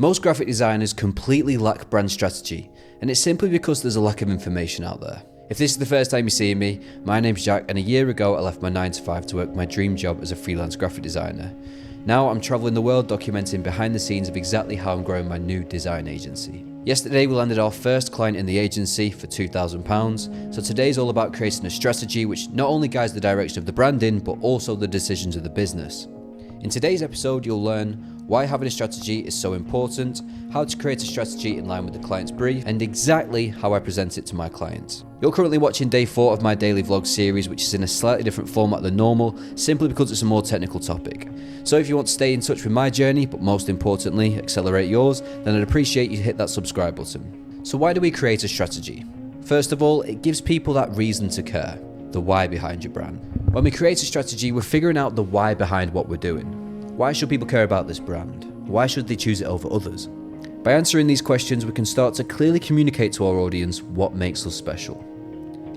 Most graphic designers completely lack brand strategy, and it's simply because there's a lack of information out there. If this is the first time you're seeing me, my name's Jack, and a year ago I left my 9 to 5 to work my dream job as a freelance graphic designer. Now I'm travelling the world documenting behind the scenes of exactly how I'm growing my new design agency. Yesterday we landed our first client in the agency for £2,000, so today's all about creating a strategy which not only guides the direction of the branding, but also the decisions of the business. In today's episode you'll learn why having a strategy is so important, how to create a strategy in line with the client's brief, and exactly how I present it to my clients. You're currently watching day 4 of my daily vlog series, which is in a slightly different format than normal, simply because it's a more technical topic. So if you want to stay in touch with my journey, but most importantly, accelerate yours, then I'd appreciate you to hit that subscribe button. So why do we create a strategy? First of all, it gives people that reason to care, the why behind your brand. When we create a strategy, we're figuring out the why behind what we're doing. Why should people care about this brand? Why should they choose it over others? By answering these questions, we can start to clearly communicate to our audience what makes us special.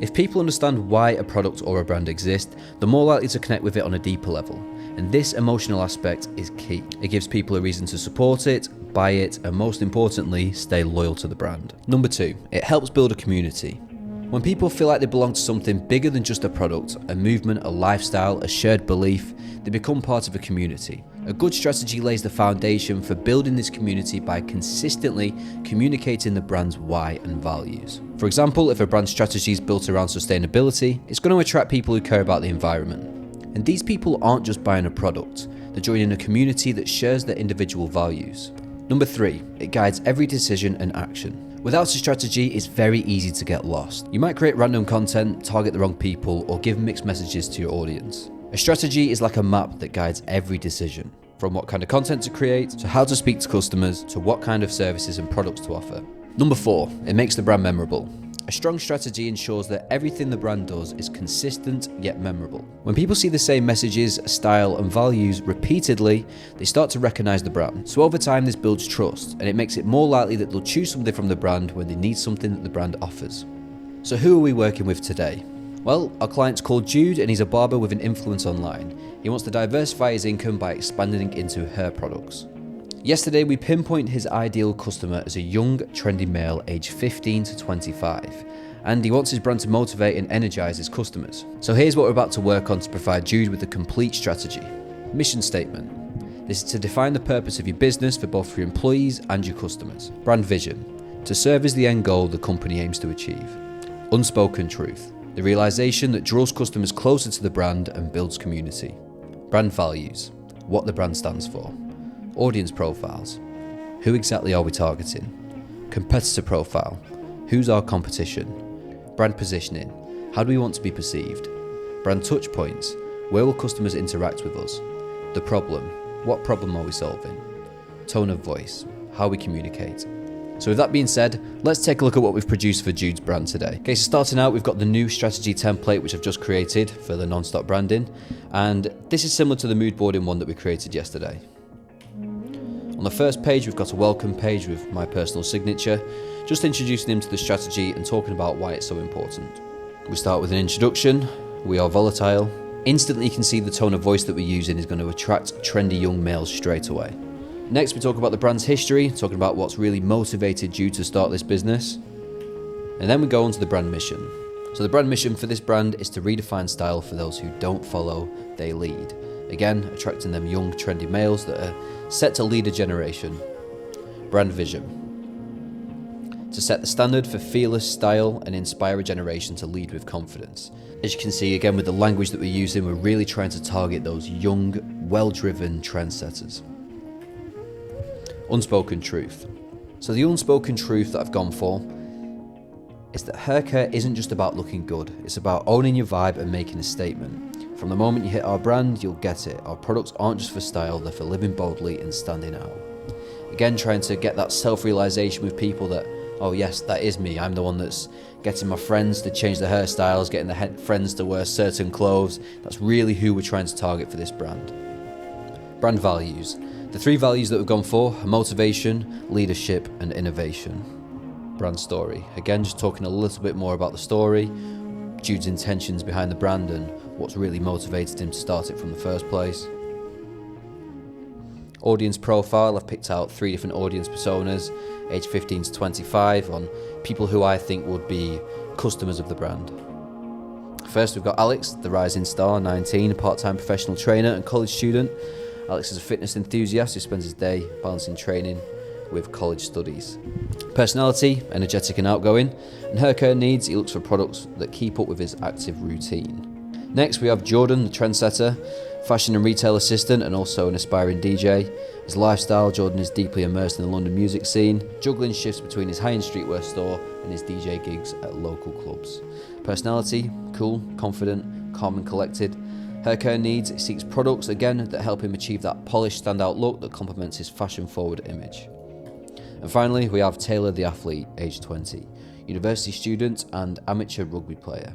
If people understand why a product or a brand exists, they're more likely to connect with it on a deeper level. And this emotional aspect is key. It gives people a reason to support it, buy it, and most importantly, stay loyal to the brand. Number 2, it helps build a community. When people feel like they belong to something bigger than just a product, a movement, a lifestyle, a shared belief, they become part of a community. A good strategy lays the foundation for building this community by consistently communicating the brand's why and values. For example, if a brand strategy is built around sustainability, it's going to attract people who care about the environment. And these people aren't just buying a product, they're joining a community that shares their individual values. Number 3, it guides every decision and action. Without a strategy, it's very easy to get lost. You might create random content, target the wrong people, or give mixed messages to your audience. A strategy is like a map that guides every decision, from what kind of content to create, to how to speak to customers, to what kind of services and products to offer. Number 4, it makes the brand memorable. A strong strategy ensures that everything the brand does is consistent yet memorable. When people see the same messages, style, and values repeatedly, they start to recognize the brand. So over time, this builds trust, and it makes it more likely that they'll choose something from the brand when they need something that the brand offers. So who are we working with today? Well, our client's called Jude, and he's a barber with an influence online. He wants to diversify his income by expanding into hair products. Yesterday, we pinpointed his ideal customer as a young, trendy male aged 15 to 25, and he wants his brand to motivate and energize his customers. So here's what we're about to work on to provide Jude with a complete strategy. Mission statement. This is to define the purpose of your business for both your employees and your customers. Brand vision. To serve as the end goal the company aims to achieve. Unspoken truth. The realization that draws customers closer to the brand and builds community. Brand values. What the brand stands for. Audience profiles. Who exactly are we targeting? Competitor profile. Who's our competition? Brand positioning. How do we want to be perceived? Brand touch points. Where will customers interact with us? The problem. What problem are we solving? Tone of voice. How we communicate. So with that being said, let's take a look at what we've produced for Jude's brand today. Okay, so starting out, we've got the new strategy template, which I've just created for the non-stop branding. And this is similar to the mood boarding one that we created yesterday. On the first page, we've got a welcome page with my personal signature, just introducing him to the strategy and talking about why it's so important. We start with an introduction. We are volatile. Instantly, you can see the tone of voice that we're using is going to attract trendy young males straight away. Next, we talk about the brand's history, talking about what's really motivated Jude to start this business. And then we go on to the brand mission. So the brand mission for this brand is to redefine style for those who don't follow, they lead. Again, attracting them young, trendy males that are set to lead a generation. Brand vision. To set the standard for fearless style and inspire a generation to lead with confidence. As you can see, again, with the language that we're using, we're really trying to target those young, well-driven trendsetters. Unspoken truth. So the unspoken truth that I've gone for is that hair care isn't just about looking good. It's about owning your vibe and making a statement. From the moment you hit our brand, you'll get it. Our products aren't just for style, they're for living boldly and standing out. Again, trying to get that self-realization with people that, oh yes, that is me. I'm the one that's getting my friends to change their hairstyles, getting their friends to wear certain clothes. That's really who we're trying to target for this brand. Brand values. The 3 values that we've gone for are motivation, leadership, and innovation. Brand story. Again, just talking a little bit more about the story, Jude's intentions behind the brand and what's really motivated him to start it from the first place. Audience profile, I've picked out 3 different audience personas, age 15 to 25, on people who I think would be customers of the brand. First, we've got Alex, the rising star, 19, a part-time professional trainer and college student. Alex is a fitness enthusiast who spends his day balancing training with college studies. Personality, energetic and outgoing, and hair care needs, he looks for products that keep up with his active routine. Next, we have Jordan, the trendsetter, fashion and retail assistant and also an aspiring DJ. His lifestyle, Jordan is deeply immersed in the London music scene, juggling shifts between his high-end streetwear store and his DJ gigs at local clubs. Personality, cool, confident, calm and collected. Hair care needs, he seeks products, again, that help him achieve that polished, standout look that complements his fashion-forward image. And finally, we have Taylor the athlete, age 20, university student and amateur rugby player.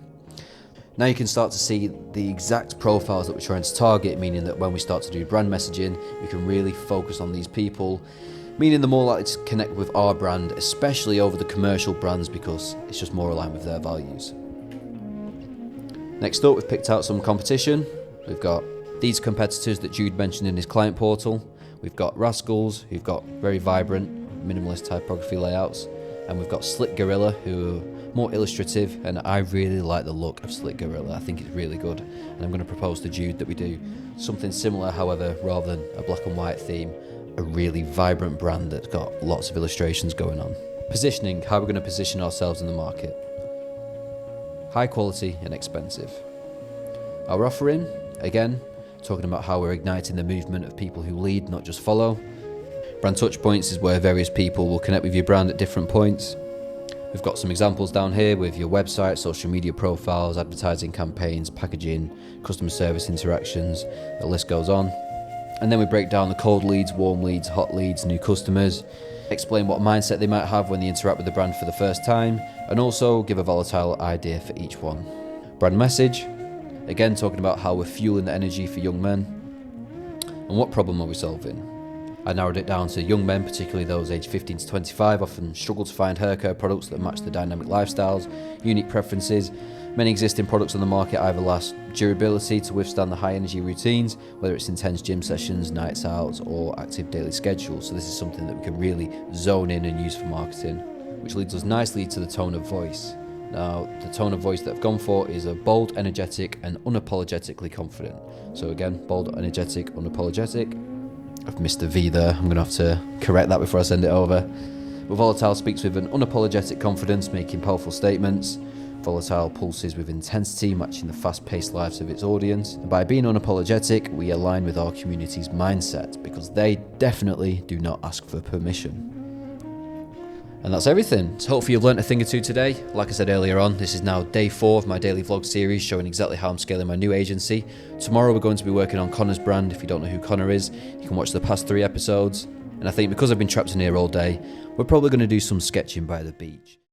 Now you can start to see the exact profiles that we're trying to target, meaning that when we start to do brand messaging, we can really focus on these people, meaning they're more likely to connect with our brand, especially over the commercial brands, because it's just more aligned with their values. Next up, we've picked out some competition. We've got these competitors that Jude mentioned in his client portal. We've got Rascals, who've got very vibrant, minimalist typography layouts. And we've got Slick Gorilla, who are more illustrative, and I really like the look of Slick Gorilla. I think it's really good. And I'm going to propose to Jude that we do something similar, however, rather than a black and white theme, a really vibrant brand that's got lots of illustrations going on. Positioning, how we're going to position ourselves in the market. High quality and expensive. Our offering, again, talking about how we're igniting the movement of people who lead, not just follow. Brand touchpoints is where various people will connect with your brand at different points. We've got some examples down here with your website, social media profiles, advertising campaigns, packaging, customer service interactions, the list goes on. And then we break down the cold leads, warm leads, hot leads, new customers, explain what mindset they might have when they interact with the brand for the first time, and also give a volatile idea for each one. Brand message, again talking about how we're fueling the energy for young men, and what problem are we solving. I narrowed it down to young men, particularly those aged 15 to 25, often struggle to find hair care products that match their dynamic lifestyles, unique preferences. Many existing products on the market either lack durability to withstand the high energy routines, whether it's intense gym sessions, nights out, or active daily schedules. So this is something that we can really zone in and use for marketing, which leads us nicely to the tone of voice. Now, the tone of voice that I've gone for is a bold, energetic, and unapologetically confident. So again, bold, energetic, unapologetic. I've missed a V there, I'm going to have to correct that before I send it over. But Volatile speaks with an unapologetic confidence, making powerful statements. Volatile pulses with intensity, matching the fast-paced lives of its audience. And by being unapologetic, we align with our community's mindset, because they definitely do not ask for permission. And that's everything. So hopefully you've learnt a thing or two today. Like I said earlier on, this is now day 4 of my daily vlog series showing exactly how I'm scaling my new agency. Tomorrow we're going to be working on Connor's brand. If you don't know who Connor is, you can watch the past 3 episodes. And I think because I've been trapped in here all day, we're probably going to do some sketching by the beach.